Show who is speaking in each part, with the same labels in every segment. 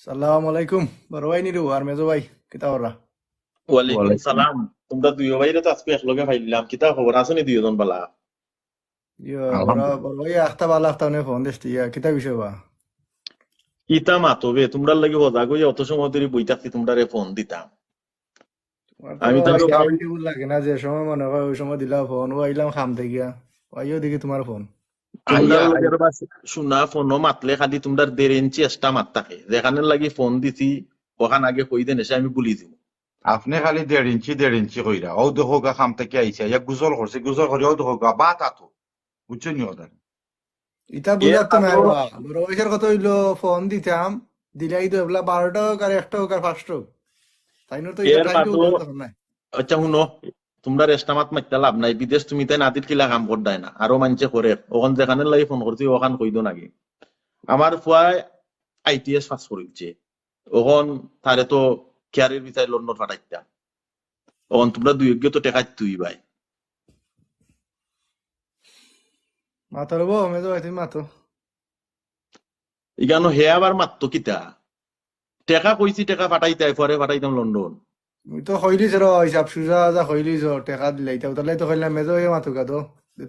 Speaker 1: সালাম আলাইকুম বড় ভাই নিরু আর মেজো ভাই কিতা ওরা
Speaker 2: ওয়ালাইকুম
Speaker 3: ওয়ালাইকুম
Speaker 2: সালাম। তোমরা দুই ভাইরে তো আজকে একলগে ফাইলাম, কিতা খবর আছে নি দুইজন বালা?
Speaker 1: ওরা
Speaker 3: আলহামদুলিল্লাহ।
Speaker 1: বড় ভাই আখতা বালা আখতা নে ফোন দেশটি কিতা বিষয় বা
Speaker 2: কিতা মাতবে তোমরা লাগি সজাগ হইয়া অত সময় ধরে বই থাকছি, তোমরা ফোন দিতাম।
Speaker 1: তোমার তো
Speaker 2: আমি তো
Speaker 1: ওই
Speaker 2: আরো
Speaker 1: টাইম
Speaker 2: ভাই
Speaker 1: টেবিল লাগে না যে সময় মনে হয় ওই সময় দিলা ফোন ও আইলাম খাম থেকে আইও দেখি তোমার ফোন
Speaker 2: তোমরা
Speaker 3: আইয়া
Speaker 2: লগের বা শোনা ফোন মাতলে খালি তোমরা 1.5 ইঞ্চি চেষ্টা মাত থাকে, যেখানে লাগি ফোন দিছি ওখান আগে কই দেন এসে আমি বলি দিব।
Speaker 3: আপনি খালি 1.5 ইঞ্চি কইরা ও দেখো গা খাম থেকে আইসা এক গুজল করছে গুজল করে ও দেখো গা বাত আতো বুঝছেন নি ওদের
Speaker 1: ইটা
Speaker 2: এর
Speaker 1: বুঝার তো নাই
Speaker 2: মাঝে
Speaker 1: বা বড় ভাইয়ের কথা হইলো ফোন দিতাম দিলাই তো এবলা 12টা হোক আর 1টা হোক আর 5টা হোক তাই না তো এটা
Speaker 2: এর
Speaker 1: টাইম
Speaker 2: মাঝে
Speaker 1: টেবিল তখন নাই
Speaker 2: আচ্ছা শুনো, তোমরা রেস্টা মাত মারতে লাভ নাই, বিদেশ তুমি তাই নাদির কিলা কাম করদাই না, আরো মানছে করে ওখান যেখানে লাগি ফোন করছি ওখান কই দো নাকি। আমার ফুয়ায় আইটিএস পাস করেছে, ওখন তারে তো কেয়ারের বিচার লন্ডন ফাটাইতাম, ওখন তোমরা দুই যোগ্য তো টেকাই তুই ভাই।
Speaker 1: মাতো রবো মেজো ভাই তুমি মাতো
Speaker 2: ইগানো হে আবার মাত্র কিতা টেকা কইছি, টেকা ফাটাইতাই পরে ফাটাইতাম লন্ডন।
Speaker 1: মুই তো হইলিছ র হিসাব সুজা যা হইলিছ টেকা দিলাই তাহলে তো হইলাম মেজো ভাই মাতো গাদো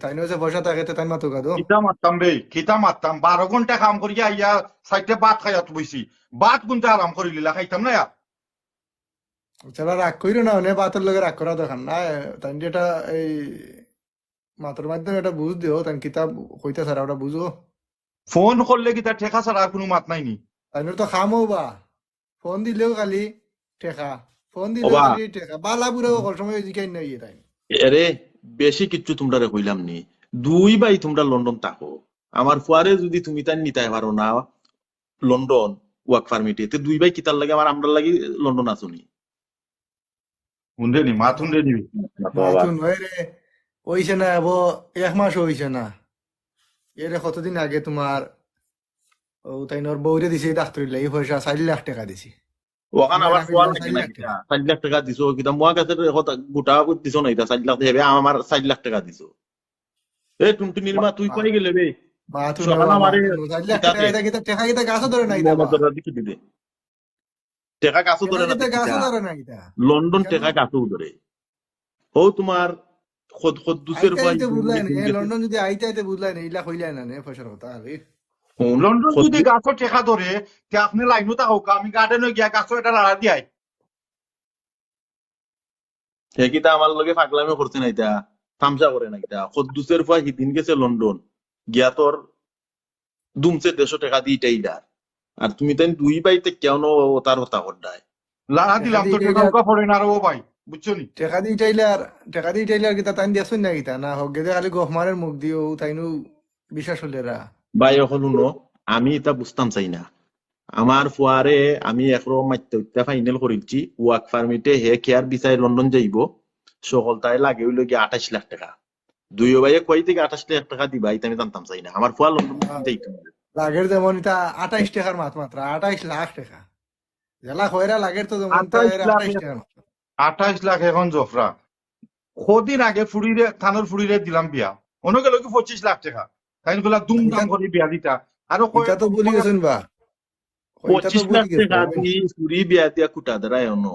Speaker 1: তাই নয় পয়সা থাকে তাই মাতো গাদো
Speaker 3: খিতা মারতাম বে খিতা মারতাম 12 ঘন্টা কাম করিয়া আইয়া সাইডে ভাত খাইয়া বইছি ভাত গুনতে আরাম করি লিলা খাইতাম না
Speaker 1: চালা রাগ কইরো না অনেক বাতের লগে রাগ করা দরকার না তাই এটা এই মাতর মাধ্যমে এটা বুঝ দিও তাই কিতাব কইতে সারা ওটা বুঝো
Speaker 3: ফোন করলে কি তার ঠেকা ছাড়া আর কোনো মাত নাইনি
Speaker 1: তাই তো খামো বা ফোন দিলেও খালি টেকা ফোন দিলেও
Speaker 2: ওবা
Speaker 1: খালি টেকা বালা বুড়ো কল সময় জিকাই নাই তাই
Speaker 2: এরে বেশি কিচ্ছু তোমরা কইলাম নি, দুই ভাই তোমরা লন্ডন থাকো, আমার ফুয়ারে যদি তুমি তাই নিতাই পারো না লন্ডন ওয়ার্ক পারমিটে, তে দুই ভাই কিতার লাগে আমার আমরা লাগি লন্ডন আসুনি।
Speaker 3: হুন্ডে নি মাত হুন্ডে নিবি
Speaker 2: বাবা
Speaker 1: মাথুন নয় রে হইছে না এবো 1 মাস হইছে না এর কতদিন আগে তোমার ও তাই নোর বউরে দিছে ডাক্তার এই পয়সা 4 লাখ টাকা দিছি
Speaker 2: ওখানে
Speaker 1: তুমি আর
Speaker 2: আবার
Speaker 1: আমি
Speaker 2: ফুয়ার
Speaker 1: দিলাম
Speaker 2: লাগে
Speaker 1: চার
Speaker 2: না
Speaker 1: লাখ
Speaker 2: কিতা
Speaker 1: টাকা
Speaker 2: 4 লাখ টাকা দিছো কিতা মোয়া কাছে গোটা দিছো না, এটা 4 লাখ হেবে আমার 4 লাখ টাকা দিছো। এই টুনটুনি নির্মা তুই কই গেলে বে?
Speaker 1: মাথুন
Speaker 2: সকাল আমারে
Speaker 1: মাথুন 4 লাখ
Speaker 2: কিতা
Speaker 1: টাকা
Speaker 2: দে
Speaker 1: এটা কিতা টাকা কিতা গাছও ধরে নাই দাবা
Speaker 2: মোহাম্মদ রাজি কি দে টেকা কাছে
Speaker 1: টাকা
Speaker 2: ধরে না
Speaker 1: কিতা
Speaker 2: কিতা
Speaker 1: গাছও ধরে নাই তা
Speaker 2: লন্ডন
Speaker 1: কেন
Speaker 2: টেকা কাছে ধরে। ও তোমার খদ্দুসের
Speaker 1: আইতে
Speaker 2: ভাই
Speaker 1: আইতে বুঝলাই নি
Speaker 2: মিটিং গেছে।
Speaker 1: লন্ডন যদি আইতে আইতে বুঝলাই নি ইলা কইলাই না নে পয়সার কথা আরে
Speaker 2: কোন
Speaker 3: লন্ডন যদি গাছও ঠেকা ধরে তে আপনি লাইনও থাকো আমি গার্ডেনে গিয়া গাছও এটা লাড়া দিয়াই
Speaker 2: হে কিতা আমার লগে পাগলামি করছে না, এটা তামসা করে না, এটা খদ্দুসের ভাই হিদিন গেছে লন্ডন গিয়া তোর দুমছে 150 টাকা দিয়ে ইটাইলার, আর তুমি তাই দুই বাইতে কেন তার হতা করডায়।
Speaker 3: লাড়া
Speaker 1: টাকা
Speaker 3: দিলাম
Speaker 1: দি
Speaker 3: তো ঠেকা
Speaker 1: ইটাইলা
Speaker 3: উকা পড়ে না আরো ভাই বুঝছো নি
Speaker 1: টাকা দি ইটাইলার কিতা তাই দিয়াছুন না কিতা না হোক গেদে খালি গহমারের মুখ দিও তাইনু বিশ্বাস হলে রা
Speaker 2: ভাই এখন শুনো, আমি এটা বুঝতাম চাই না, আমার ফুয়ারে আমি একরকম মাইতে উঠতে ফাইনাল করেছি ওয়ার্ক পারমিটে হে কেয়ার বিচাই লন্ডন যাইব, সকল তাই লাগে হইল গিয়ে 28 লাখ টাকা। দুই ভাইয়ে কই থেকে 28 লাখ টাকা দিবা এটা আমি জানতাম চাই না, আমার ফুয়া লন্ডন যাইতো না।
Speaker 1: লাগের যেমন ইতা 28 টাকার মাত্র 28 লাখ টাকা জেলা কয়রা লাগের তো যেমন তা
Speaker 3: 28 লাখ
Speaker 1: 28 টাকার মাত্র
Speaker 3: 28 লাখ এখন জফরা কদিন আগে ফুড়িরে থানোর ফুড়িরে দিলাম বিয়া অন্য গেল কি 25 লাখ টাকা তাই বলা দুমদাম
Speaker 1: ইটা
Speaker 3: করে বিয়া দিতা আরো
Speaker 1: ইটা তো বলি গেছেন বা ইটা তো
Speaker 2: 25
Speaker 1: বলি
Speaker 2: লাখ
Speaker 1: গেছে
Speaker 2: টাকা দিয়ে চুরি বিয়া দিয়া কুটা দাঁড়ায় অন্য,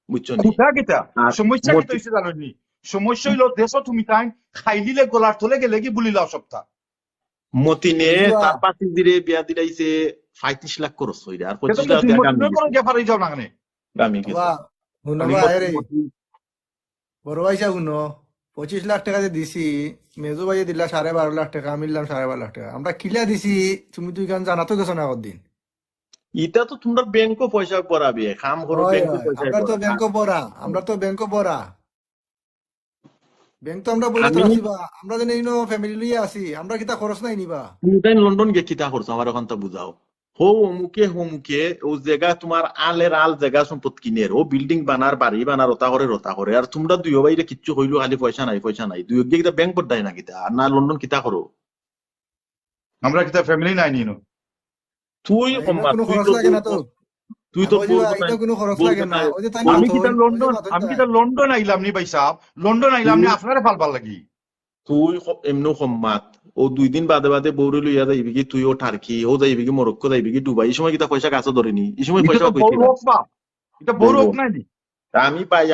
Speaker 2: বুঝছো নি।
Speaker 3: খুঁটা কিতা
Speaker 2: আর
Speaker 3: সমস্যা কিতা
Speaker 2: মতি
Speaker 3: হয়েছে জানি সমস্যা হইলো দেশ তুমি তাই খাইলিলে গলার তলে গেলে কি বুলিলাও সপ্তাহ
Speaker 2: মতিনে
Speaker 1: বুঝবা
Speaker 2: তার পাশে দিলে বিয়া দিলাইছে 35 লাখ খরচ হইলে, আর
Speaker 3: সেটা
Speaker 2: 25 লাখ
Speaker 3: তুমি
Speaker 2: টাকা গামি
Speaker 3: মতিনের কোনো
Speaker 2: গেছে,
Speaker 3: গেফারে যাও না কেন
Speaker 2: গামি
Speaker 1: বা
Speaker 2: গেছে। আমি
Speaker 1: শুনবা
Speaker 2: মতি
Speaker 1: আরে
Speaker 2: মতি
Speaker 1: বড় ভাইসা শুনো 25 লাখ টাকা যে দিছি মেজো ভাইয়ে দিলা 12.5 লাখ টাকা আমি দিলাম 12.5 লাখ টাকা আমরা কিলা দিছি তুমি তুই গান জানা তো গেছো না দিন
Speaker 2: ইটা তো তোমরা ব্যাংকও পয়সা পড়াবে, খাম করো
Speaker 1: হয়
Speaker 2: ব্যাংকও
Speaker 1: হয়
Speaker 2: পয়সা
Speaker 1: আমরা তো
Speaker 2: পড়া।
Speaker 1: ব্যাংক পড়া আমরা তো ব্যাংক পড়া ব্যাংক তো আমরা বলে তো
Speaker 2: আমি
Speaker 1: আছি বা আমরা যেন ইনো ফ্যামিলি লিয়ে আছি আমরা কিতা খরচ নাই নিবা
Speaker 2: তুমি তাই লন্ডন গে কিতা করছো আমার ওখান বুঝাও। হো অমুকে ও জায়গা তোমার আলের আল জায়গা সম্পদ কিনের ও বিল্ডিং বানার বাড়ি বানার রতা করে, আর তোমরা দুই বাইরে কিচ্ছু হইলো খালি পয়সা নাই দুই গিয়ে কিতা ব্যাংক পড়াই না কিতা, আর না লন্ডন কিতা করো।
Speaker 3: আমরা কিতা ফ্যামিলি নাই নিনো
Speaker 2: তুই
Speaker 1: এটা
Speaker 2: কম্মা
Speaker 1: কোনো
Speaker 2: তুই
Speaker 1: খরচ
Speaker 2: তো
Speaker 1: লাগে না তো
Speaker 2: তুই
Speaker 1: আমি
Speaker 2: তো
Speaker 1: বলছি বা এটা কোনো খরচ লাগে না ওই যে তাই
Speaker 2: বলবে
Speaker 3: আমি
Speaker 1: মাথো
Speaker 3: কিতা
Speaker 1: ওই যে
Speaker 3: লন্ডন
Speaker 1: মাথো
Speaker 3: আমি
Speaker 1: তাই
Speaker 3: কিতা লন্ডন আইলাম নি ভাই সাহেব লন্ডন আইলাম নি
Speaker 2: তুই
Speaker 3: আপনারে ভাল ভাল লাগি
Speaker 2: তুই এমনি সম্মাত ও 2 দিন বাদে বাদে বৌরে লইয়া যাইবি কি তুই ও টার্কি ও যাইবি কি মরক্কো যাইবি কি দুবাই এই সময় কিতা পয়সা গাছে ধরেনি এই সময়
Speaker 3: এটা
Speaker 2: পয়সা
Speaker 3: তো বড়
Speaker 2: কইছিলাম
Speaker 3: হোক বা এটা বড়
Speaker 2: বউ
Speaker 3: হোক নাই নি
Speaker 2: তা আমি পাই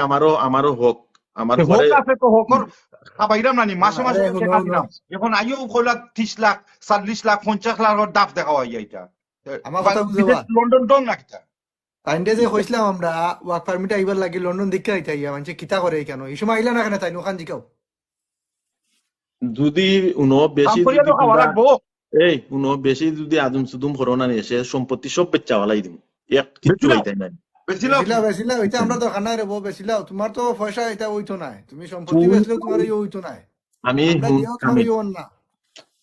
Speaker 2: আমারও হক আমার পরে
Speaker 3: হোক আছে তো হকর খাবাইরাম নানি মাসে মাসে
Speaker 1: আরে
Speaker 3: তো
Speaker 1: শুনো
Speaker 3: টাকা
Speaker 1: শুনো
Speaker 3: দিলাম এখন আইও কইলা 30 লাখ 40 লাখ 50 লাখ দাফ দেখা হয় এটা
Speaker 1: আমার কথা বুঝবা
Speaker 3: বিদেশ লন্ডন টং না কিতা
Speaker 1: তাইনতে যে কইছিলাম আমরা ওয়ার্ক পারমিট আইবার লাগি লন্ডন দিকে আইতা ইয়া মানে কিতা করে কেন এই সময় আইলা না কেন তাই ওখান জিকাও
Speaker 2: যদি উনো
Speaker 3: কাম
Speaker 2: বেশি
Speaker 3: করিয়া
Speaker 2: যদি
Speaker 3: তো খাওয়া
Speaker 2: তোমরা
Speaker 3: লাগবো
Speaker 2: উনো বেশি যদি আদম সুদুম করোনা নিয়ে এসে সম্পত্তি সব বেচা ওয়ালাই দিম এক কিচ্ছু
Speaker 3: বেশিলাও
Speaker 2: হইতাই নাই
Speaker 3: বেশিলাও
Speaker 1: বেশিলাও বেশিলাও এটা আমরা দরকার নাই রে বউ বেশিলাও তোমার তো পয়সা এটা হইতো নাই তুমি সম্পত্তি বেচলেও তোমার ইয়ে হইতো নাই
Speaker 2: আমি
Speaker 1: আমরা
Speaker 2: হুন
Speaker 1: দিয়েও তোমার
Speaker 2: আমি
Speaker 1: ইয়ে না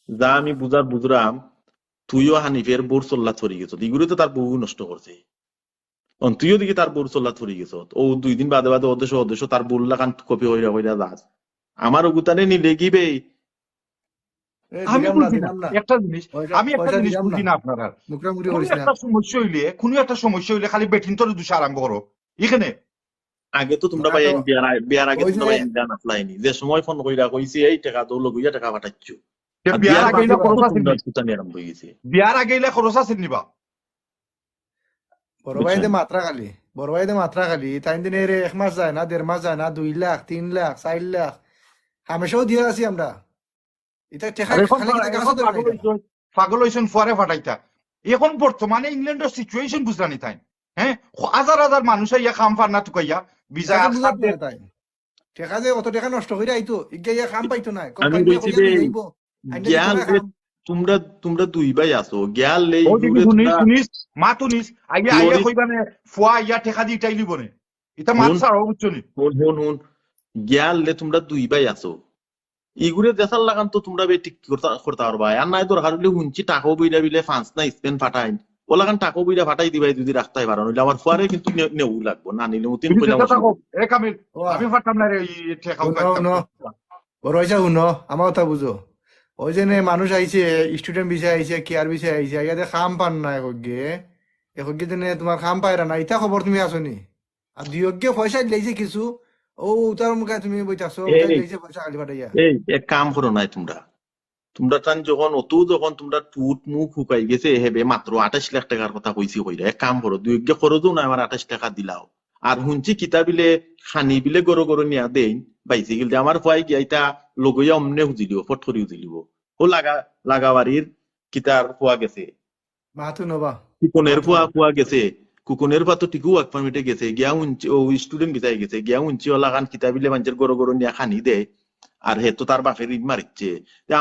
Speaker 2: যা আমি বুঝরাম তুইও হানিফের বোর চল্লা থরি গেছ এগুলো তো তার বউ নষ্ট করছে তুইও দিকে তার বোর চল্লা থরি গেছ ও 2 দিন বাদে বাদে অদেশ তার বোর লাগান কপি হইরা হইরা যাস আমার ওগুতানে নিলে গিবে
Speaker 3: আমি
Speaker 1: দিলাম না
Speaker 3: বুঝি না
Speaker 1: দিলাম না
Speaker 3: একটা জিনিস
Speaker 1: পয়সা
Speaker 3: আমি একটা
Speaker 1: পয়সা
Speaker 3: জিনিস
Speaker 1: দিলাম না
Speaker 3: বুঝি না আপনারা
Speaker 1: মুখরামুখি
Speaker 3: কোনো
Speaker 1: করিস না
Speaker 3: একটা সমস্যা হইলে খালি বেটিন তোর দুষা আরম্ভ করো এখানে
Speaker 2: আগে তো তোমরা
Speaker 1: না
Speaker 2: ভাই
Speaker 1: তো
Speaker 2: বিয়ার আগে
Speaker 1: ওই
Speaker 2: তোমরা
Speaker 1: যে
Speaker 2: ভাই ইন্ডিয়ান আসলাইনি যে সময় ফোন কইরা কইছি এই টাকা দৌল গইয়া টাকা পাঠাচ্ছো আর
Speaker 3: বিয়ার
Speaker 2: বিয়ার
Speaker 3: আগে
Speaker 2: বাদে
Speaker 3: ইলা
Speaker 2: তো
Speaker 3: খরচ আছে
Speaker 2: তোমরা
Speaker 3: নি
Speaker 2: কুতানি আরম্ভ হয়ে গেছে
Speaker 3: বিয়ার আগে ইলা খরচ আছে নিবা
Speaker 1: বড়
Speaker 2: বুঝছেন
Speaker 1: ভাইদের মাত্রা খালি তাই দিন এর 1 মাস যায় না 1.5 মাস যায় না 2 লাখ 3 লাখ 4 লাখ হামেশাও দিয়ে আছি আমরা এটা টেকা
Speaker 3: আর এখন
Speaker 1: খালি কিতা গাছ
Speaker 3: এখন
Speaker 1: ধরে নাই
Speaker 3: পাগল হইছেন ফরে ফাটাইতা এখন বর্তমানে ইংল্যান্ডের সিচুয়েশন বুঝলানি তাই হ্যাঁ হাজার হাজার মানুষ ইয়া খাম ফার না টুকাইয়া ভিসা
Speaker 1: টেকা
Speaker 3: আর
Speaker 1: বুঝাত
Speaker 3: সাথে
Speaker 1: না তাই টেকা যে অত টাকা নষ্ট করে আইতো ইগে ইয়া খাম পাইতো না
Speaker 2: আমি
Speaker 1: কোম্পানি
Speaker 2: কইছি
Speaker 1: কইয়া
Speaker 2: বে
Speaker 1: লই আইব আইনা দিত
Speaker 2: জ্ঞান
Speaker 1: না
Speaker 2: রে
Speaker 1: খাম
Speaker 2: তোমরা তোমরা দুই ভাই আছো জ্ঞান লে
Speaker 3: ও দিদি
Speaker 2: ইগুরে তোমরা
Speaker 3: শুনিস মা তুনিস আইয়া আইয়া
Speaker 2: ফ্লোরিস
Speaker 3: কইবানে ফুয়া ইয়া টেকা দি ইটাই লিবনে এটা মাত
Speaker 2: হুন
Speaker 3: ছাড়ো বুঝছনি
Speaker 2: হুন জ্ঞান লে তোমরা দুই ভাই আছো ইগুরে দেশার লাগান তো তোমরা বে ঠিক করতে পারবা আর নাই দরকার হলে হুনছি টাকাও বইরা বিলে ফান্স না স্পেন ফাটাইন ও লাগান টাকাও বইরা ফাটাই দিবাই যদি রাখতে পারো নইলে আমার ফুয়ারে কিন্তু নেউ লাগবো না নিলে মতিন
Speaker 3: তুমি
Speaker 2: কইলাম
Speaker 3: যেটা থাকো
Speaker 2: অসুবিধা
Speaker 3: এ কামিল
Speaker 1: ও
Speaker 3: আমি ফাটাম না রে এই টেকাও
Speaker 1: শুনো
Speaker 3: কাটতাম
Speaker 1: শুনো বড় হইছা শুনো আমার কথা বুঝো ওই যে মানুষ আইছে স্টুডেন্ট বিষয় আইছে কেয়ার বিষয় আইছে ইয়াতে খাম পান না একগে দিনে তোমার খাম পায়রা না ইটা খবর তুমি আসনি আর দুয়োগ্য পয়সা দিলাইছে কিছু ও উতার মুখে তুমি বইতাছো উতার
Speaker 2: এই
Speaker 1: দিলাইছে পয়সা খালি পাঠাইয়া
Speaker 2: এই এক কাম করো নাই তোমরা তোমরা টান যখন তোমরা টুট মুখ শুকাই গেছে হেবে মাত্র 28 লাখ টাকার কথা কইছি কইরা এক কাম করো দুই এক খরচও না আমার 28 টাকা দিলাও আর হুনছি কিতা বিলে খানি বিলে গরো গরো নিয়া দেই বাইসে গেল আমার ভয় গিয়া ইটা লগইয়া অমনে হুজিলিও ফট করি হুজিলিব ও লাগাবাড়ির কিতার পোয়া গেছে
Speaker 1: মাহাতু নবা
Speaker 2: কুকনের
Speaker 1: মাহাতু
Speaker 2: পোয়া গেছে কুকনের পা তো টিকু ওয়ার্ক পারমিটে গেছে গিয়া উঞ্চি ও স্টুডেন্ট বিতাই গেছে গিয়া উঞ্চি ও লাগান কিতা বিলে মানুষের গরো গরো নিয়া খানি দেয় আর হে তো তার বাপের ইট মারিচ্ছে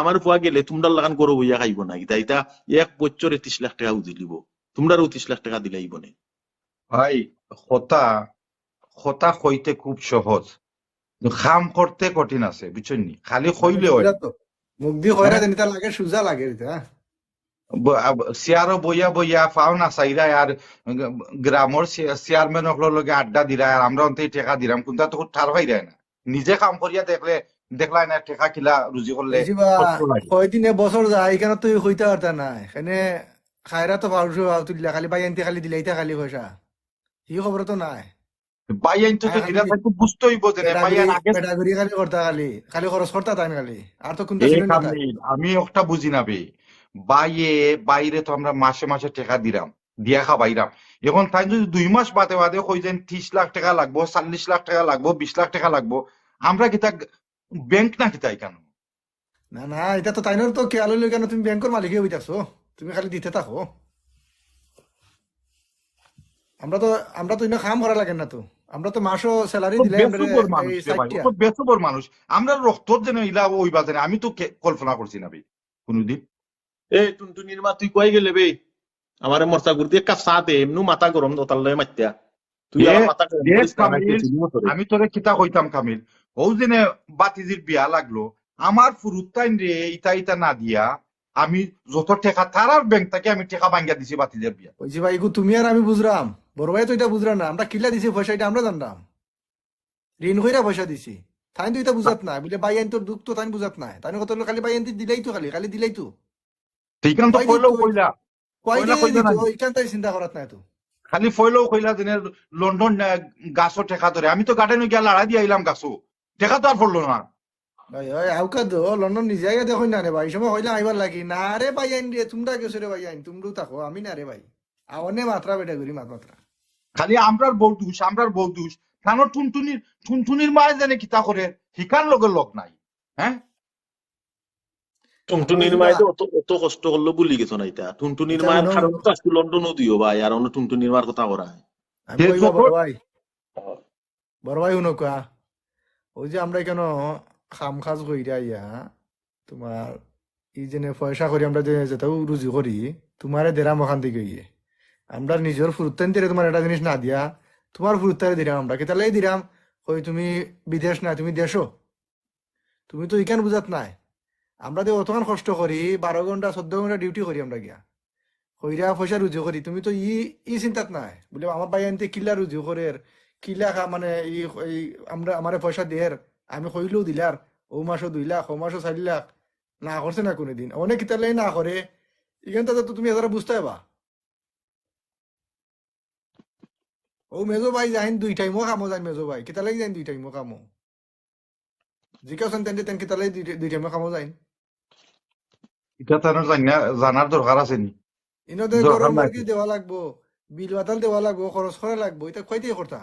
Speaker 2: আমার ফুয়া গেলে তোমরা লাগান গরু বইয়া খাইব না ইতা ইতা 1 বছরে 30 লাখ টাকা উজিলিব তোমরা 30 লাখ টাকা দিলাইব না
Speaker 3: ভাই হতা হতা কইতে খুব সহজ খাম করতে কঠিন আছে বুঝছেন নি খালি কইলে হয়
Speaker 1: তো মুখ দিয়ে কয়রা জানি তার লাগে সুজা লাগে এটা
Speaker 3: চেয়ারও বইয়া বইয়া পাও না চাইরা আর গ্রামের চেয়ারম্যান সকলের লগে আড্ডা দিরা আর আমরা অন্তে টেকা দিলাম কিন্তু তো ঠার ভাই না নিজে কাম করিয়া দেখলাই না টেকা কিলা রুজি করলে
Speaker 1: বেশিবা
Speaker 3: কষ্ট লাগে
Speaker 1: কয়দিনে বছর যায় এখানে তুই হইতে পারতা না এখানে খায়রা তো পারছো তুলিলা খালি বাই আনতে খালি দিলাইতে খালি পয়সা হি খবর তো নাই
Speaker 3: বাই আইন তো দিলা তাই বুঝতে হইব যে বাই আইন আগে
Speaker 1: পেডাগরি খালি করতা খালি খরচ করতা তাই খালি আর তো কোনটা
Speaker 3: এ
Speaker 1: ছিল না তাই
Speaker 3: কামিল আমি একটা বুঝি না বে বাইরে তো আমরা মাসে মাসে টাকা দিলাম দিয়া খাবাইরাম এখন তাই যদি 2 মাস বাদে বাদে কই যেন 30 লাখ টাকা লাগবো 40 লাখ টাকা লাগবো 20 লাখ টাকা লাগবো আমরা কিতা ব্যাংক না কিতা কেন
Speaker 1: না না এটা তো তাইনোর তো খেয়াল হইলো কেন তুমি ব্যাংকের মালিক হয়ে হইতাছো তুমি খালি দিতে থাকো আমরা তো ইনা কাম করা লাগে না তো আমরা তো মাসও স্যালারি দিলে
Speaker 3: বেসুবর মানুষ
Speaker 1: এই
Speaker 3: রে ভাই, ও
Speaker 1: 60
Speaker 3: তো বেসুবর মানুষ আমরা রক্তর যেন ইলা ওই বাজারে আমি তো কল্পনা করছি না ভাই কোনদিন
Speaker 2: এই টুনটুনির মা তুই কই গেলে বে আমারে মরসা গুরদি এক কাপ চা দে এমনু মাথা গরম দতালে মাত্তিয়া তুই আমার মাথা গরম করিস না
Speaker 3: কামিল আমি তোরে কিতা কইতাম কামিল ও দিনে বাতিজির বিয়া লাগলো আমার ফুরুত্তাইন রে ইটা ইটা না দিয়া আমি যত টাকা তারার ব্যাংক থেকে আমি টাকা ভাঙ্গা দিছি বাতিজের বিয়া
Speaker 1: ওই যে ভাই এগু তুমি আর আমি বুঝরাম বড় ভাই তো এটা বুঝরা না আমরা কিলা দিছি পয়সা এটা আমরা জানলাম ঋণ কইরা পয়সা দিছি তাই তো এটা বুঝাত না বলে বাই আইন তোর দুঃখ তো তাই বুঝাত না তাই কত হলো খালি বাই আইন দিলাই তো খালি দিলাই তো
Speaker 3: ঠিক তো
Speaker 1: কয়
Speaker 3: কইলেও
Speaker 1: দিত?
Speaker 3: কইলা
Speaker 1: কয়
Speaker 3: কইলা
Speaker 1: দিয়ে
Speaker 3: কইলা
Speaker 1: দিত
Speaker 3: না।
Speaker 1: এখান তাই চিন্তা করাত না তো
Speaker 3: খালি ফইলেও কইলা দিনে লন্ডন গাছও টেকা ধরে আমি তো গার্ডেনে গিয়া লড়াই দিয়ে আইলাম গাছও টেকা তো আর পড়লো না
Speaker 1: ভাই ওই আউকা দো লন্ডন নিজে আগে দেখো না রে ভাই এই সময় হইলে আইবার লাগি না রে ভাই আইন রে তোমরা গেছো রে ভাই আইন তোমরাও থাকো আমি না রে ভাই আওনে মাত্রা বেটা করি মাত্রা
Speaker 3: খালি আমরার বউ দোষ কারণ টুনটুনির মায়ে জানে কিতা করে শিকার লগে লগ নাই। হ্যাঁ,
Speaker 1: আমরা
Speaker 2: টুনটুনির
Speaker 1: হইলা
Speaker 2: মায়ে তো অত অত কষ্ট করলো বুলি গেছো না এটা টুনটুনির
Speaker 1: এটা
Speaker 2: মায়ের
Speaker 1: শুনো
Speaker 2: কারণ তো আজকে লন্ডনও দিও ভাই আর অন্য টুনটুনির মার কথা করা হয়।
Speaker 1: আমি
Speaker 3: সে
Speaker 1: কইবা
Speaker 3: যত
Speaker 1: বড় ভাই শুনো কোয়া ওই যে আমরা কেন খাম খাজ কইরা ইয়া তোমার এই যে পয়সা করি আমরা যে যেটাও রুজি করি তোমারে দেরাম ওখান থেকে গিয়ে আমরা নিজের ফুরুত্তান দিয়ে তোমার একটা জিনিস না দিয়া তোমার ফুরুত্তারে দিলাম আমরা কেতালাই দিলাম ওই তুমি বিদেশ না তুমি দেশো তুমি তো ইকান বুঝাত নাই আমরা যে অতখান কষ্ট করি 12 ঘন্টা 14 ঘন্টা ডিউটি করি আমরা গিয়া কইরা পয়সা রুজি করি তুমি তো ই চিন্তাত নাই বলে আমার ভাই আনতে কিলা রুজি করে কিলা মানে এই আমরা আমারে পয়সা দের আমি কইলেও দিলার ও মাসও 2 লাখ ও মাসও 4 লাখ না করছে না কোনোদিন অনেক কিতালাই না করে এখানটা তো তুমি এরা বুঝতে পারবা ও মেজো ভাই যাইন 2 টাইমও কামো যাই মেজো ভাই কিতালাই যাইন 2 টাইমও কামো জিজ্ঞাসা তেন কিতালাই 2 টাইমও কামো যাইন
Speaker 3: এটা তার জানার দরকার আছে নি?
Speaker 1: ইনদের
Speaker 3: দরকার
Speaker 1: গরম
Speaker 3: নাই তো।
Speaker 1: মর্গি দেওয়া লাগবো বিল বাতাল দেওয়া লাগবো খরচ করা লাগবো এটা কয়টাই করতা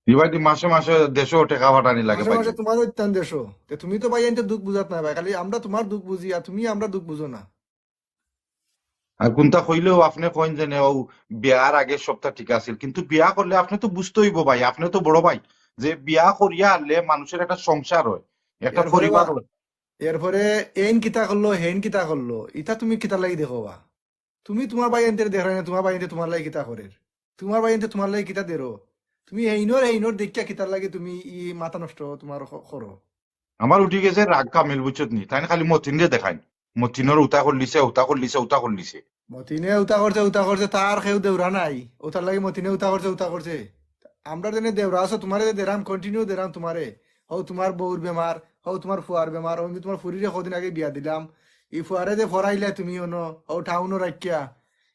Speaker 3: দিবাইটি মাসে মাসে দেশও টেকা পাঠানি লাগে
Speaker 1: মাসে মাসে
Speaker 3: বাইরে।
Speaker 1: তোমারও ইত্যান দেশো তে তুমি তো ভাই এনতে দুঃখ বুঝাত না ভাই খালি আমরা তোমার দুঃখ বুঝি আর তুমি আমরা দুঃখ বুঝো না
Speaker 3: আর কোনটা কইলেও আপনি কইন যে ও বিয়ার আগের সপ্তাহ ঠিক আছিল, কিন্তু বিয়া করলে আপনি তো বুঝতে হইব ভাই, আপনি তো বড় ভাই, যে বিয়া করিয়া আনলে মানুষের একটা সংসার হয়, একটা
Speaker 1: এরপরে বা
Speaker 3: পরিবার হয়।
Speaker 1: এরপরে এইন কিতা করলো হেন কিতা করলো ইটা তুমি কিতা লাগি দেখো বা তুমি তোমার ভাই এনতে দেখো না তোমার ভাই এনতে তোমার লাগি কিতা করে তোমার ভাই এনতে তোমার লাগি কিতা দেরো তুমি হেইনোর দেখিয়া কিতার লাগে তুমি মাথা নষ্ট তোমার করো
Speaker 3: আমার উঠি গেছে রাগ কামিল বুঝছত নি, তাই খালি মতিনরে দেখাই মতিনের উতা করলিছে উতা করলিছে উতা করলিছে।
Speaker 1: মতিনে উতা করছে তার কেউ দেউরা নাই ওটার লাগে মতিনে উতা করছে আমরা যেন দেউরা আছো তোমারে দেরাম কন্টিনিউ দেরাম তোমারে হও তোমার বউর বেমার হও তোমার ফুয়ার বেমার আমি তোমার ফুরিরে কদিন আগে বিয়া দিলাম এই ফুয়ারে যে ফরাইলে তুমি অনো হও টাউনও রাখিয়া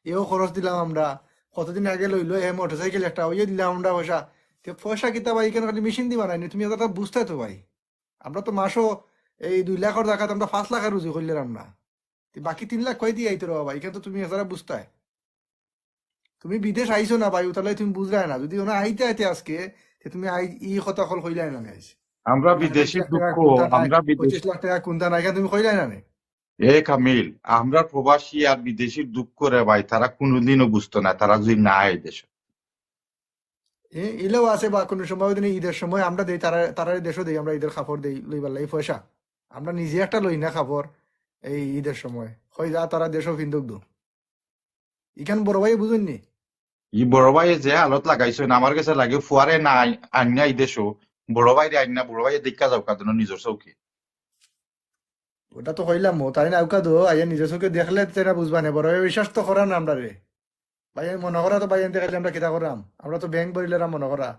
Speaker 1: এও খরচ দিলাম আমরা কতদিন আগে লইলো এ মোটরসাইকেল একটা ওই দিলাম আমরা পয়সা পয়সা কিতা ভাই এখানে খালি মেশিন দিবা নাই তুমি এটা বুঝতে তো ভাই আমরা তো মাসও এই 2 লাখের টাকা আমরা 5 লাখের রুজি করলাম না বাকি 3 লাখ কই দিয়ে আইতো রে বাবা এখানে তো তুমি এছাড়া বুঝতে তুমি বিদেশ আইছো না ভাই তাহলে তুমি বুঝলাই না যদি ওনা আইতে আইতে আজকে তে তুমি ই কথা কল কইলাই না আইস
Speaker 3: আমরা
Speaker 1: এখানে 20
Speaker 3: বিদেশির
Speaker 1: লাখ টাকা
Speaker 3: দুঃখ,
Speaker 1: কোনটা নাই
Speaker 3: আমরা বিদেশ
Speaker 1: 25 লাখ টাকা কোনটা নাই এখানে তুমি কইলাই না
Speaker 3: এ কামিল, আমরা প্রবাসী আর বিদেশির দুঃখ রে ভাই, তারা কোনোদিনও বুঝতো না তারা যদি না আয় দেশ।
Speaker 1: এলেও আছে বা কোনো সময় ওই দিন ঈদের সময় আমরা দেই তারা দেশও দেই আমরা ঈদের কাপড় দেই লইবার লাগে পয়সা আমরা নিজে একটা লই না কাপড় এই ঈদের সময় কই যা তারা দেশও ফিন্দুক দু ইখান বড় ভাই বুঝুননি
Speaker 3: ই বড় ভাই যে হালত লাগাইছেন আমার কাছে লাগে ফুয়ারে না আইনা এই দেশও বড় ভাইরে আইনা বড় ভাইয়ের দেখা যাও কাদন নিজের চৌকি।
Speaker 1: ওটা তো কইলাম তাই না আউকা দো আইয়া নিজের চোখে দেখলে তেরা বুঝবা না বড় ভাই বিশ্বাস তো করা না আমরা রে ভাই মনে করা তো ভাই এনতে গেলে আমরা কিতা করাম আমরা তো ব্যাংক বলিলাম মনে করা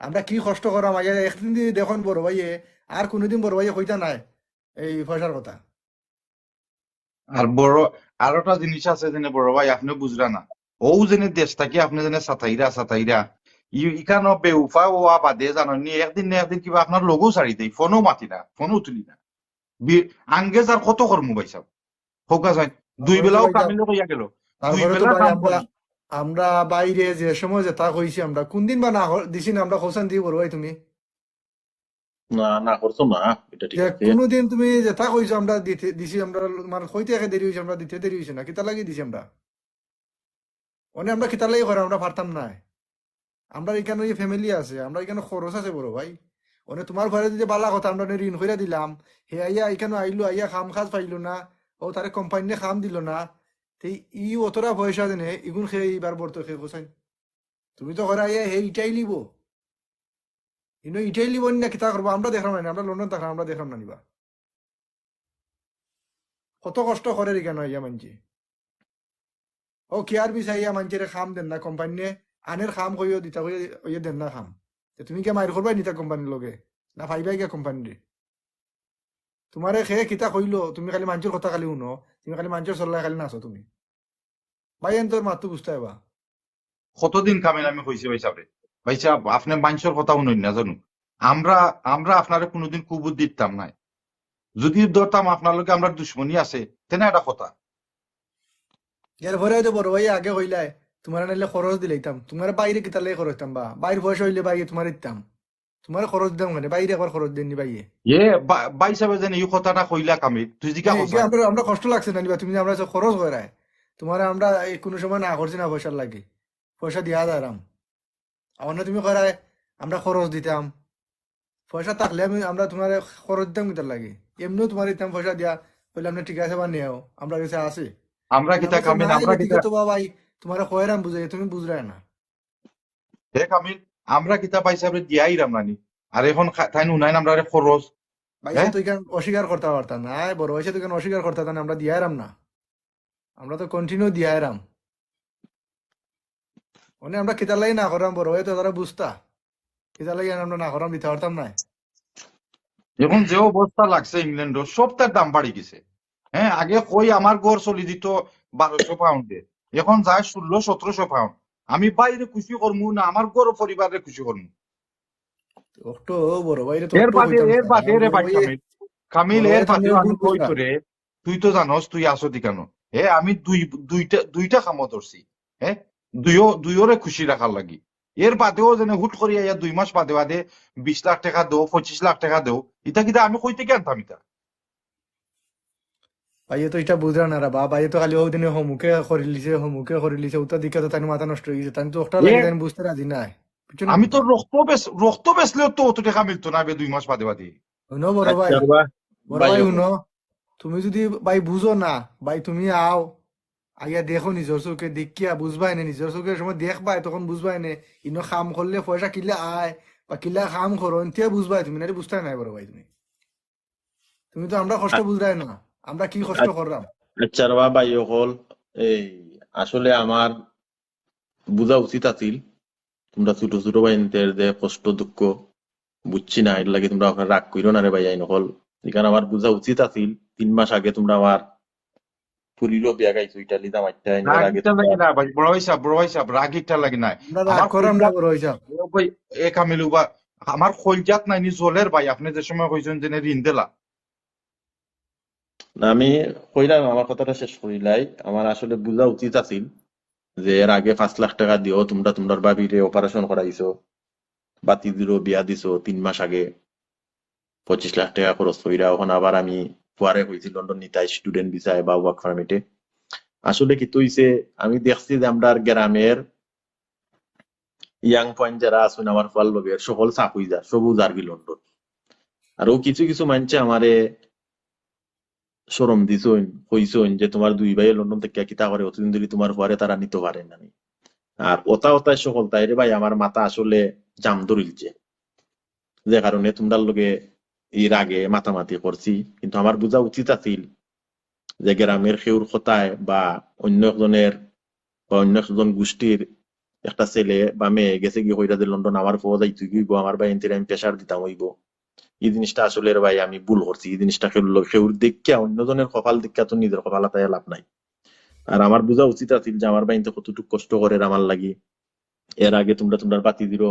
Speaker 1: আমরা কি কষ্ট করাম আগে একদিন যদি দেখুন বড় ভাইয়ে আর কোনোদিন বড় ভাইয়ে কইতা নাই এই পয়সার কথা
Speaker 3: আর বড় আর একটা জিনিস আছে যেন বড় ভাই আপনি বুঝরা না, ও যেন দেশ থাকি আপনি যেন সাতাইরা ইখানো বেউফা ও বাদে জানো নি একদিন না একদিন কিবা আপনার লোগো ছাড়ি দেই, ফোনও মাতি না, ফোনও তুলি না, আঙ্গেজ আর কত কর্ম পাইছাও হোক যায়, দুই
Speaker 1: তারপরে তো
Speaker 3: বেলাও
Speaker 1: ভাই
Speaker 3: কামিলে কইয়া গেল, দুই
Speaker 1: তারপরে তো
Speaker 3: বেলা
Speaker 1: ভাই
Speaker 3: কাম
Speaker 1: আমরা
Speaker 3: করি।
Speaker 1: আমরা বাইরে যে সময় যেটা কইছি আমরা কোন দিন বা না দিছি না আমরা হোসেন দিয়ে বড় ভাই তুমি
Speaker 2: না না করছো না, এটা ঠিক
Speaker 1: যে
Speaker 2: আছে।
Speaker 1: কোনোদিন তুমি যেটা কইছো আমরা দিছি আমরা মানে কইতে একে দেরি হয়েছে আমরা দিতে দেরি হয়েছে না কিতা লাগি দিছি আমরা অনেক আমরা কিতা লাগি করে আমরা পারতাম না আমরা এখানে যে ফ্যামিলি আছে আমরা এখানে খরচ আছে বড় ভাই অনেক তোমার ঘরে যদি বালা কথা আমরা ঋণ করে দিলাম হে আইয়া এখানে আইলো আইয়া খাম খাজ পাইলো না ও তারে কোম্পানি খাম দিল না তে ই অতরা পয়সা দেনে ইগুন খেয়ে এইবার বর্ত খেয়ে কোসাই তুমি তো ঘরে আইয়া হে ইটাই লিব ইটাই লিব না কিতা করবো আমরা দেখলাম না আমরা লন্ডন থাকলাম আমরা দেখলাম না নিবা কত কষ্ট করে কেন আইয়া মানছি ও কি আর বিচাইয়া মানছে খাম দেন না কোম্পানি আনের খাম কইও দিতা কইয়ে দেন না খাম তুমি কে মাইর করবাই নিতা কোম্পানির লগে না ভাইবাই কে কোম্পানির তোমারে খেয়ে কিতা কইলো তুমি খালি মানুষের কথা খালি শুনো তুমি খালি মানুষের চল্লাই খালি নাচো তুমি ভাই এন তোর মাতটো বুঝতে পারবা
Speaker 3: কতদিন কামেল আমি কইছি ভাই সাহেব, ভাই সাহেব আপনি মানুষের কথা শুনুন না জানো, আমরা আমরা আপনারে কোনোদিন কুবুদ্ধি দিতাম নাই। যদি ধরতাম আপনার লগে আমরা দুশ্মনী আছে, তেনে একটা কথা।
Speaker 1: এরপরে হয়তো বড় ভাই আগে হইলাই তোমার নাইলে খরচ দিলাইতাম, তোমার বাইরে কিতা লাগে খরচ দিতাম, বা বাইর বয়স হইলে বাইরে তোমার দিতাম, তোমার খরচ দিতাম মানে বাইরে একবার খরচ দেননি বাইয়ে।
Speaker 3: এ বাই সাহেব যেন এই কথাটা কইলা কামিল, তুই জিকা
Speaker 1: এই যে
Speaker 3: কসাই।
Speaker 1: আমরা আমরা কষ্ট লাগছে না নিবা, তুমি যে আমরা যে খরচ করায় তোমার আমরা এই কোনো সময় না করছি না পয়সার লাগে, পয়সা দিয়া দাঁড়াম আমার না তুমি করায় আমরা খরচ দিতাম, পয়সা থাকলে আমরা তোমার খরচ দিতাম কিতার লাগে, এমনিও তোমার দিতাম পয়সা দিয়া, বললাম না ঠিক আছে বা নেও আমরা কাছে আছে।
Speaker 3: আমরা
Speaker 1: কিন্তু
Speaker 3: কিতা
Speaker 1: আমার কাছে
Speaker 3: কামিল,
Speaker 1: নাই
Speaker 3: আমরা কিতা,
Speaker 1: ব্যক্তিগত বা ভাই, তোমার কয়রাম বুঝাই তুমি বুঝরায় না।
Speaker 3: হে কামিল, আমরা কিতা বাই সাহেব দিয়াই রাম নানি। আর এখন তাই নুনাইন আমরা খরচ।
Speaker 1: ভাইসে
Speaker 3: হ্যাঁ
Speaker 1: তুই কেন অস্বীকার করতে পারতাম না, বড় ভাইসে তুই কেন অস্বীকার করতে পারতাম না, আমরা দিয়ারাম না, আমরা তো কন্টিনিউ দিয়ারাম। মানে আমরা কিতার লাগি না করাম, বড় ভাই তো তারা বুঝতা কিতার লাগি আমরা না করাম, দিতে পারতাম না।
Speaker 3: এখন যে অবস্থা লাগছে ইংল্যান্ডের, সব তার দাম বাড়ি গেছে। হ্যাঁ, আগে কই আমার ঘর চলি দিত 1200 পাউন্ডে, এখন যায় 1600-1700 পাউন্ড। আমি বাইরে খুশি করমু না আমার ঘর পরিবারে খুশি করমু?
Speaker 1: একটু বড় ভাই তো
Speaker 3: এর
Speaker 1: একটু
Speaker 3: বাদে
Speaker 1: কইতাম
Speaker 3: এর
Speaker 1: না,
Speaker 3: বাদে রে
Speaker 1: বড়
Speaker 3: ভাই
Speaker 1: ভাই
Speaker 3: কামিল, কামিল
Speaker 1: বড় ভাই
Speaker 3: এর
Speaker 1: তো
Speaker 3: বাদেও আমি
Speaker 1: ভুল
Speaker 3: কই
Speaker 1: বুঝলা।
Speaker 3: তোরে, তুই তো জানস তুই আসো দি কেন। আমি দুইটা কামত ধরছি। হ্যাঁ, দুইওরে খুশি রাখার লাগি। এর বাদেও যেন হুট করিয়া 2 মাস বাদে বাদে 20 লাখ টাকা দেও, 25 লাখ টাকা দেও, ইটা কিটা আমি কই থেকে আনতাম ইটা?
Speaker 1: ভাইয়ে তো এটা বুঝরা না রা বা, ভাইয়ে তো খালি ওই দিনে হমুকে করি লিছে উত্তর দিকে তো তাই মাথা নষ্ট হয়ে গেছে, তাই তো ওটা
Speaker 3: এ
Speaker 1: লাগে তাই বুঝতে রাজি নাই, বুঝছো নি
Speaker 3: আমি তো
Speaker 1: কিতা।
Speaker 3: রক্ত বেচলেও তো অত টাকা মিলতো না 2 মাস বাদে বাদে।
Speaker 1: শুনো বড় ভাই,
Speaker 2: আচ্ছা বা
Speaker 1: বড়
Speaker 2: ভাই
Speaker 1: ভাই
Speaker 2: হল
Speaker 1: শুনো, তুমি যদি ভাই বুঝো না, ভাই তুমি আও আগে দেখো নিজের চোখে দেখিয়া বুঝবাই না, নিজের চোখের সময় দেখবাই তখন বুঝবাই না ইনো কাম করলে পয়সা কিলা আয় বা কিলা কাম করো এনতে বুঝবাই, তুমি নাহলে বুঝতে নাই বড় ভাই। তুমি তুমি তো আমরা কষ্ট বুঝরাই না, আমরা কি কষ্ট করলাম।
Speaker 2: আচ্ছা বা ভাই হল এই আসলে আমার বোঝা উচিত আছিল তোমরা ছোট ছোট ভাইদের যে কষ্ট দুঃখ বুঝছি না এর লাগে তোমরা আপনার রাগ কইরো না রে ভাই, আইন হল এখানে আমার বোঝা উচিত আছিল 3 মাস আগে তোমরা আমার পুরিরও বিয়া গাইছো ইটালি দামাইটা এর
Speaker 3: রাগ
Speaker 2: আগে
Speaker 3: ইটা
Speaker 2: তোমরা
Speaker 3: লাগে না ভাই, বড় ভাই সাহেব রাগ ইটা লাগে না।
Speaker 1: আমরা রাগ
Speaker 3: আমার
Speaker 1: করাম না
Speaker 3: কইজাত,
Speaker 1: বড় হিসাব।
Speaker 3: ভাই এ কামিলু বা, আমার কইজাত নাই নি জলের ভাই, আপনি যে সময় কইছেন যে ঋণ দিলা।
Speaker 2: আমি কইলাম আমার কথাটা শেষ করিলাই, আমার আসলে বোঝা উচিত আছিল যে এর আগে 5 লাখ টাকা দিও তোমরা তোমার বাবিরে অপারেশন করাইছো, বাতিদিরও বিয়া দিছো 3 মাস আগে, 25 লাখ টাকা খরচ কইরা এখন আবার আমি পরে হয়েছি লন্ডন নিতাই স্টুডেন্ট ভিসায় বা ওয়ার্ক পারমিটে। আসলে কি তৈছে আমি দেখছি যে আমরা গ্রামের ইয়াং পয়েন্ট যারা আছেন আমার ফল লগের সকল চাকুই যা সবুজ আর কি লন্ডন, আর ও কিছু কিছু মানছে আমারে শরম দিছইন কইছইন যে তোমার দুই ভাই লন্ডন থেকে কিতা করে অতদিন ধরে তোমার পরে তারা নিতে পারে না। আর ওতা ওতায় সকল তাই রে ভাই আমার মাথা আসলে জাম ধরিলছে, যে কারণে তোমরা লগে এর আগে মাতামাতি করছি, কিন্তু আমার বোঝা উচিত আছিল যে গ্রামের খেউর কথায় বা অন্য একজনের বা অন্য একজন গোষ্ঠীর একটা ছেলে বা মেয়ে গেছে গিয়ে কইরা যে লন্ডন আমার ফো যাইতে গিয়েব আমার ভাই এনতির আমি প্রেশার দিতাম হইব। এই জিনিসটা আসলে রে ভাই আমি ভুল করছি, এই জিনিসটা খেউর দেখিয়া অন্যজনের কপাল দেখিয়া তো নিজের কপাল তাই লাভ নাই। আর আমার বোঝা উচিত আছিল যে আমার বাইনতে কতটুকু কষ্ট করে আমার লাগি, এর আগে তোমরা তোমার বাতি দিরো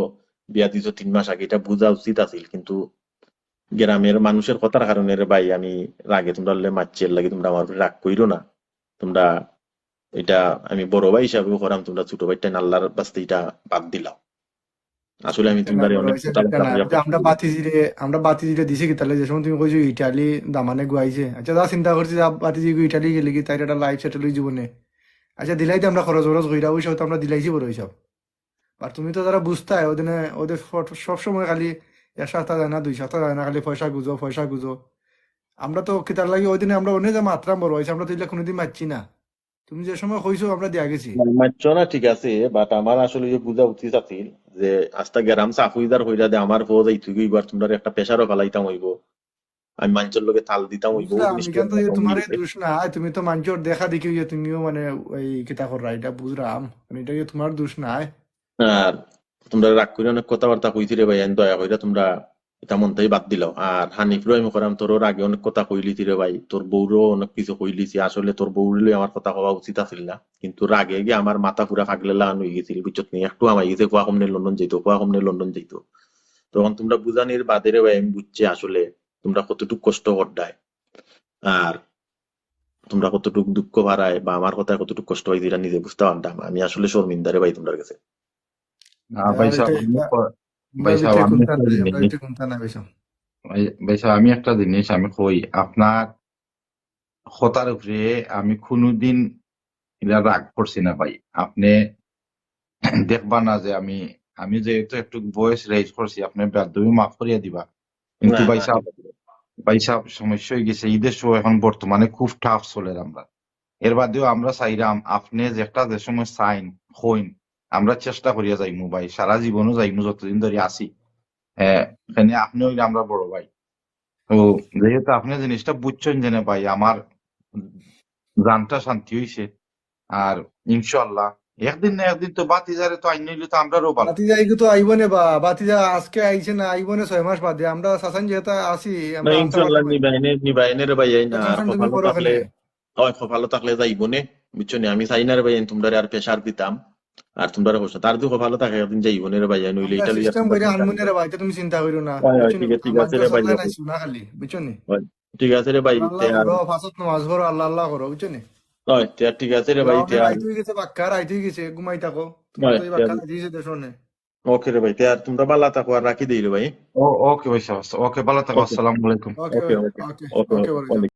Speaker 2: বিয়া দিছো 3 মাস আগে, এটা বোঝা উচিত আছিল। কিন্তু গ্রামের মানুষের কথার কারণে রে ভাই আমি রাগে তোমরা মারছি, এর লাগে তোমরা আমার উপরে রাগ কইরো না। তোমরা এটা আমি বড় ভাই হিসাবেও করাম, তোমরা ছোট ভাইটা আল্লাহর বাস্তে এটা বাদ দিলাম। আসলে আমি
Speaker 1: এটা না
Speaker 2: তোমরা
Speaker 1: বড়
Speaker 2: অনেক
Speaker 1: হিসাব, এটা
Speaker 2: কথাবার্তা
Speaker 1: না
Speaker 2: কইয়া
Speaker 1: যে
Speaker 2: কষ্ট
Speaker 1: আমরা
Speaker 2: দিলাম।
Speaker 1: বাতিজিরে আমরা বাতিজিরে দিছি কি তাহলে যে সময় তুমি কইছো ইটালি দামানে গুয়াইছে, আচ্ছা যা চিন্তা করছি যা বাতিজি ইটালি গেলে কি তাই একটা লাইফ সেটেল হয়ে জীবনে, আচ্ছা দিলাই তো আমরা খরচ খরচ কইরা ওই সব তো আমরা দিলাইছি বড় হিসাব। আর তুমি তো যারা বুঝতাই ওদিনে ওদের সবসময় খালি 1 সপ্তাহ যায় না 2 সপ্তাহ যায় না, খালি পয়সা গুজো পয়সা গুজো। আমরা তো কিতার লাগে ওই দিনে আমরা অনেক যে মাত্রা বড় হয়েছে, আমরা তো এগুলা কোনোদিন মারছি না, তুমি যে সময় কইছো আমরা দিয়া গেছি।
Speaker 2: মানছ না ঠিক আছে, বাট আমার আসলে যে বুঝা উচিত আছিল যে আস্তা গেরাম সাফুইদার হইরা দে আমার ফো যাইতে গইবার তোমরা একটা প্রেসারও ফেলাইতাম হইব, আমি মানুষের লগে তাল দিতাম হইব, ওই
Speaker 1: বুঝলাম
Speaker 2: জিনিসটা
Speaker 1: এখান থেকে
Speaker 2: কমই
Speaker 1: তোমার
Speaker 2: গেছে।
Speaker 1: দোষ না, তুমি তো মানুষের দেখা দেখি যে তুমিও মানে ওই কিতা কররা, এটা বুঝলাম, মানে এটা কি তোমার দোষ নাই।
Speaker 2: আর তোমরা রাগ করে অনেক কথাবার্তা কইছি রে ভাই, আমি দয়া কইরা তোমরা এটা মনটাই বাদ দিলাও। আর হানিফরও আমি করাম তোর আগে অনেক কথা কইলিছি রে ভাই, তোর বউরও অনেক কিছু কইলিছি, আসলে তোর বউর লই আমার কথা কওয়া উচিত আছিল না, কিন্তু রাগে গিয়ে আমার মাথা পুরা ফাগলে লাগান হয়ে গেছিল বুঝছত নি, একটু আমার গেছে কোয়া কমনে লন্ডন যাইতো কোয়া কমনে লন্ডন যাইতো। তখন তোমরা বুঝানির বাদে রে ভাই আমি বুঝছি আসলে তোমরা কতটুকু কষ্ট করডায়, আর তোমরা কতটুকু দুঃখ ভাড়ায় বা আমার কথায় কতটুকু কষ্ট হয় যেটা নিজে বুঝতে পারতাম। আমি আসলে শর্মিন্দারে ভাই তোমার কাছে।
Speaker 3: ভাই
Speaker 1: আর
Speaker 3: সাহেব
Speaker 1: আমরা
Speaker 3: ভাই সাহেব
Speaker 1: ভিতরে
Speaker 3: আমি
Speaker 1: কোনটা
Speaker 3: একটা
Speaker 1: নাই, আমরা
Speaker 3: জিনিস,
Speaker 1: ভিতরে কোনটা নাই বেশি।
Speaker 3: ভাই সাহেব আমি একটা জিনিস আমি কই আপনার কথার উপরে আমি কোনোদিন এটা রাগ করছি না ভাই। আপনি দেখবা না যে আমি আমি যেহেতু একটু ভয়েস রেজ করছি, আপনি বেদবি মাফ করিয়া দিবা। কিন্তু
Speaker 2: না
Speaker 3: ভাই
Speaker 2: না
Speaker 3: সাহেব
Speaker 2: ঠিক আছে।
Speaker 3: সমস্যা হয়ে গেছে, ঈদের সময় এখন বর্তমানে খুব টাফ চলে আমরা। এর বাদেও আমরা চাইরাম আপনি যে সময় সাইন হইন আমরা চেষ্টা করিয়া যাইমু ভাই, সারা জীবনও যাইমু যতদিন ধরে আছি। হ্যাঁ, এখানে আপনি হইলে আমরা বড় ভাই। তো যেহেতু আপনি জিনিসটা বুঝছেন জেনে ভাই আমার জানটা শান্তি হইছে। আর ইনশাল্লাহ একদিন না একদিন তো বাতিজারে তো আইন নিলে তো আমরাও ভালো।
Speaker 1: বাতিজা আইগু তো আইবনে বা, বাতিজা আজকে আইছে না, আইবনে 6 মাস বাদে। আমরা সাসান যেহেতু আসি,
Speaker 2: না
Speaker 1: আমরা আনতে
Speaker 2: ইনশাল্লাহ
Speaker 1: পারতাম না।
Speaker 2: নিবাইনে রে ভাই না, আর
Speaker 1: টেনশন তুমি
Speaker 2: কপালো
Speaker 1: করো
Speaker 2: থাকলে,
Speaker 1: কেনে?
Speaker 2: হয় কপালো থাকলে যাইব নে, বুঝছো নি? আমি চাই না রে ভাই তোমরা আর প্রেশার দিতাম, আর তোমরা কষ্ট তার যদি কপালো থাকে একদিন যাইব নে রে ভাই, নইলে
Speaker 1: আমরা
Speaker 2: এটা লইয়া
Speaker 1: সিস্টেম
Speaker 2: তোমরা
Speaker 1: করে
Speaker 2: চিন্তা
Speaker 1: আনমনে
Speaker 2: করো।
Speaker 1: রে ভাই, এটা তুমি চিন্তা করো না,
Speaker 2: হয় হয়
Speaker 1: বুঝছো নি?
Speaker 2: ঠিক আছে
Speaker 1: আমাদের
Speaker 2: রে ভাই,
Speaker 1: চললে নাই শুনা খালি, বুঝছো নি?
Speaker 2: হয়, ঠিক আছে রে ভাই
Speaker 1: আল্লাহ আল্লাহ করো, ফাঁসত নামাজ পড়ো, আল্লাহ আল্লাহ করো, বুঝছো নি?
Speaker 2: হয় ঠিক আছে রে ভাই
Speaker 1: রাউন্ডে রাইত হয়ে গেছে, বাক্কা রাইত হয়ে গেছে, ঘুমাই থাকো। তোমার
Speaker 2: হয়
Speaker 1: তো এই বাক্কা রাইত হয়ে গেছে, দেশো নে।
Speaker 2: ওকে রে ভাই, আর তোমরা ভালো থাকো, আর রাখি দিই রে ভাই।
Speaker 3: ওকে ভাই সাহেব, ওকে ভালো থাকো,
Speaker 2: ওকে
Speaker 3: আসসালামু আলাইকুম।
Speaker 1: ওকে
Speaker 2: ওকে ওকে
Speaker 1: ওকে
Speaker 2: ওকে
Speaker 1: ওকে,
Speaker 2: ওকে
Speaker 1: বলে যাও।